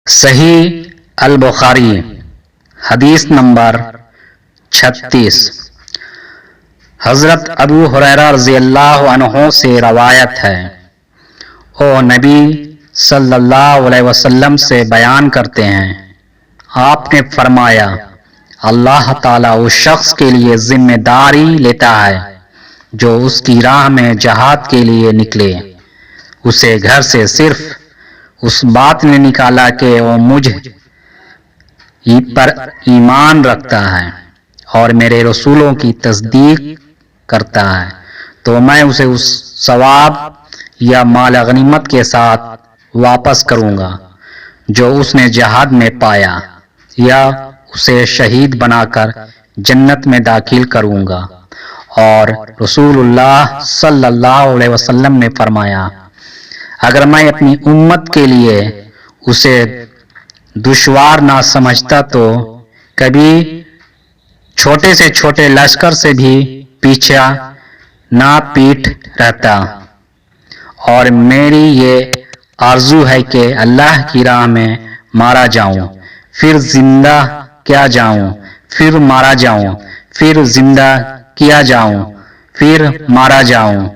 صحیح البخاری حدیث نمبر 36۔ حضرت ابو ہریرہ رضی اللہ عنہ سے روایت ہے، او نبی صلی اللہ علیہ وسلم سے بیان کرتے ہیں، آپ نے فرمایا، اللہ تعالیٰ اس شخص کے لیے ذمہ داری لیتا ہے جو اس کی راہ میں جہاد کے لیے نکلے، اسے گھر سے صرف اس بات نے نکالا کہ وہ مجھ پر ایمان رکھتا ہے اور میرے رسولوں کی تصدیق کرتا ہے تو میں اسے اس ثواب یا مال غنیمت کے ساتھ واپس کروں گا جو اس نے جہاد میں پایا، یا اسے شہید بنا کر جنت میں داخل کروں گا۔ اور رسول اللہ صلی اللہ علیہ وسلم نے فرمایا، اگر میں اپنی امت کے لیے اسے دشوار نہ سمجھتا تو کبھی چھوٹے سے چھوٹے لشکر سے بھی پیچھے نہ پیٹ رہتا، اور میری یہ آرزو ہے کہ اللہ کی راہ میں مارا جاؤں، پھر زندہ کیا جاؤں، پھر مارا جاؤں، پھر زندہ کیا جاؤں، پھر مارا جاؤں۔